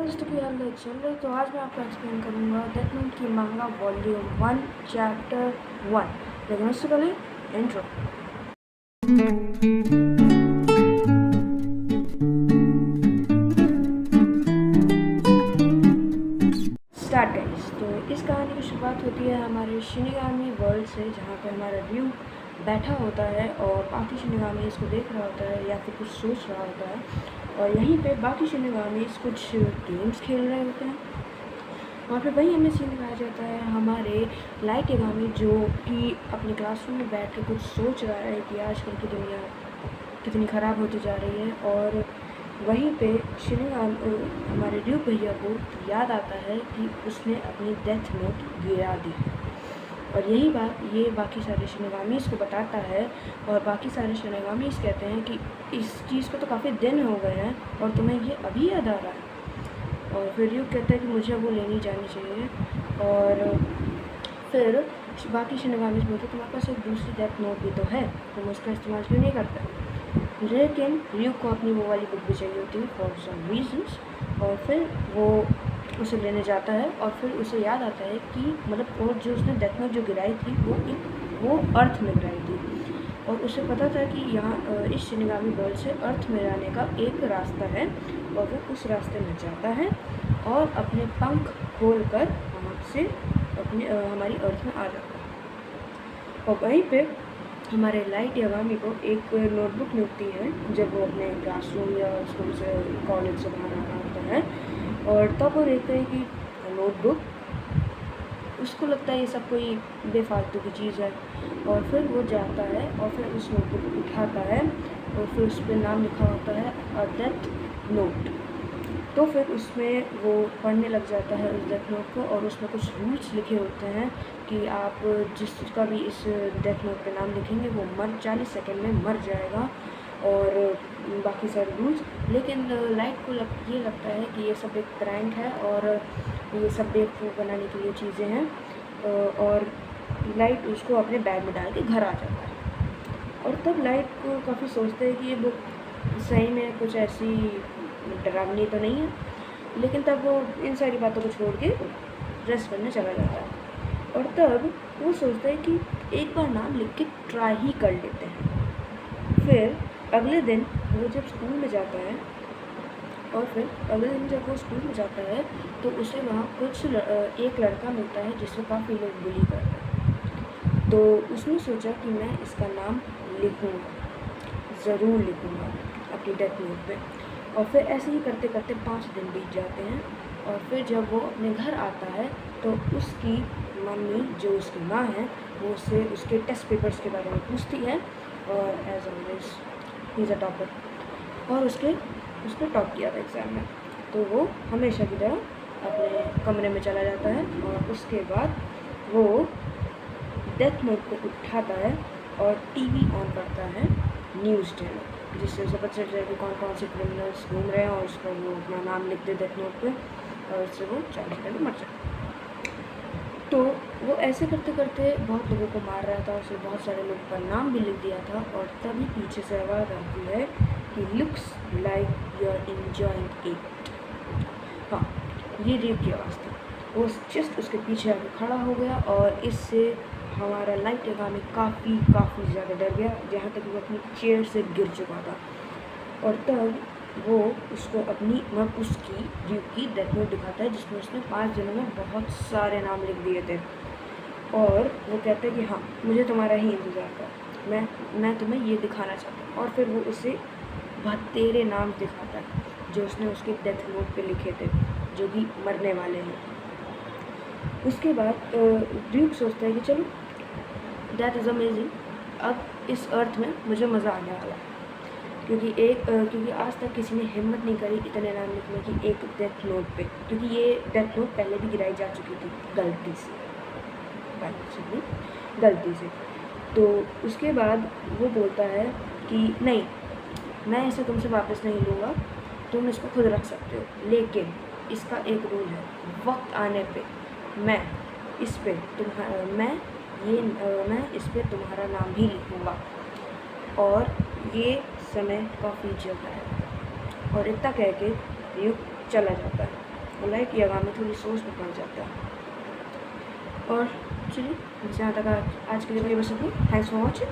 दोस्तों की हाल चल रही तो आज मैं आपको एक्सप्लेन करूँगा डेथ नोट की मांगा वॉल्यूम 1 चैप्टर 1। लेकिन उससे पहले इंट्रो। Start guys. तो इस कहानी की शुरुआत होती है हमारे शिनिगामी वर्ल्ड से, जहाँ पे हमारा ड्यू बैठा होता है और बाकी शिनिगामी इसको देख रहा होता है या फिर कुछ सोच रहा होता है। और यहीं पे बाकी शिनिगामी कुछ गेम्स खेल रहे होते हैं। और फिर वही हमें सीन दिखाया जाता है हमारे लाइट यागामी, जो कि अपने क्लासरूम में बैठ के कुछ सोच रहा है कि आजकल की दुनिया कितनी ख़राब होती जा रही है। और वहीं पे शिनिगामी हमारे ड्यू भैया को याद आता है कि उसने अपनी डेथ नोट गिरा दी। और यही बात ये बाकी सारे शिनिगामीज़ को बताता है और बाकी सारे शिनिगामीज़ कहते हैं कि इस चीज़ को तो काफ़ी दिन हो गए हैं और तुम्हें ये अभी याद आ रहा है। और फिर ड्यूक कहता है कि मुझे वो लेनी जानी चाहिए। और फिर बाकी शिनिगामीज़ बोलते तुम्हारे पास एक दूसरी डेथ नोट भी तो है, तुम उसका इस्तेमाल क्यों नहीं करते। लेकिन ड्यूक को अपनी वो वाली बुक भी चाहिए होती है फॉर सम रीजंस। और फिर वो उसे लेने जाता है और फिर उसे याद आता है कि मतलब और जो उसने डेथ नोट जो गिराई थी वो अर्थ में गिराई थी। और उसे पता था कि यहाँ इस शिनिगामी वर्ल्ड से अर्थ में जाने का एक रास्ता है। और वो उस रास्ते में जाता है और अपने पंख खोल कर वहाँ से अपने हमारी अर्थ में आ जाता है। और वहीं पे हमारे लाइट यागामी को एक नोटबुक मिलती है जब वो अपने क्लासरूम या स्कूल से कॉलेज से बाहर आ रहा होता है। और तब वो देखते हैं कि नोटबुक, उसको लगता है ये सब कोई बेफालतू की चीज़ है। और फिर वो जाता है और फिर उस नोटबुक को उठाता है और फिर उस पर नाम लिखा होता है अ डेथ नोट। तो फिर उसमें वो पढ़ने लग जाता है उस डेथ नोट को और उसमें कुछ रूल्स लिखे होते हैं कि आप जिस चीज़ का भी इस डेथ नोट पे नाम लिखेंगे वो 40 सेकंड में मर जाएगा और बाकी सारे रूल्स। लेकिन लाइट को ये लगता है कि ये सब एक प्रैंक है और ये सब बेवकूफ़ बनाने के लिए चीज़ें हैं। और लाइट उसको अपने बैग में डाल के घर आ जाता है। और तब लाइट को काफ़ी सोचते हैं कि ये बुक सही में कुछ ऐसी डरावनी तो नहीं है। लेकिन तब वो इन सारी बातों को छोड़ के रेस्ट करने चला जाता है। और तब वो सोचता है कि एक बार नाम लिख के ट्राई ही कर लेते हैं। फिर अगले दिन वो जब स्कूल में जाता है जब वो स्कूल में जाता है तो उसे वहाँ एक लड़का मिलता है जिसको काफ़ी लोग बुली करते हैं। तो उसने सोचा कि मैं इसका नाम लिखूँगा, ज़रूर लिखूँगा अपनी डेथ नोट पे। और फिर ऐसे ही करते करते 5 दिन बीत जाते हैं। और फिर जब वो अपने घर आता है तो उसकी मम्मी, जो उसकी माँ है, वो उससे उसके टेस्ट पेपर्स के बारे में पूछती है। और as always he is a topper और उसने टॉप किया था एग्ज़ाम में। तो वो हमेशा की तरह अपने कमरे में चला जाता है और उसके बाद वो डेथ नोट को उठाता है और टीवी ऑन करता है, न्यूज़ चैनल, जिससे उसे पता चलता है कि कौन कौन से क्रिमिनल्स घूम रहे हैं और उस पर वो अपना नाम लिख दे डेथ नोट पे और उससे वो 40 सेकंड में मर जाए। तो वो ऐसे करते करते बहुत लोगों को मार रहा था, उसने बहुत सारे लोगों का नाम भी लिख दिया था। और तभी पीछे से आवाज़ आती है कि looks like you are enjoying it. हाँ, ये ड्यूक की आवाज़ थी। वो जस्ट उसके पीछे आके खड़ा हो गया और इससे हमारा लाइट यागामी काफ़ी ज़्यादा डर गया, जहाँ तक वो अपनी चेयर से गिर चुका था। और तब वो उसको उसकी ड्यूक की डेथ नोट दिखाता है जिसमें उसने 5 दिनों में बहुत सारे नाम लिख दिए थे। और वो कहता है कि हाँ, मुझे तुम्हारा ही इंतज़ार था, मैं तुम्हें ये दिखाना चाहता हूँ। और फिर वो उसे 72 नाम दिखाता है जो उसने उसके डेथ नोट पे लिखे थे, जो कि मरने वाले हैं। उसके बाद ड्यूक सोचता है कि चलो दैट इज़ अमेजिंग, अब इस अर्थ में मुझे मज़ा आने वाला है। क्योंकि आज तक किसी ने हिम्मत नहीं करी इतने नाम लिखने की एक डेथ नोट पे, क्योंकि ये डेथ नोट पहले भी गिराई जा चुकी थी गलती से। तो उसके बाद वो बोलता है कि नहीं, मैं इसे तुमसे वापस नहीं लूँगा, तुम इसको खुद रख सकते हो, लेकिन इसका एक रूल है, वक्त आने पे मैं इस पे तुम्हारा नाम भी लिखूँगा। और ये समय काफ़ी जल्द है। और इतना कह के ड्यूक चला जाता है। को लाइक या गाने थोड़ी सोच में पड़ जाता है। और चलिए, यहाँ तक आज के लिए बस इतनी। Thanks for watching.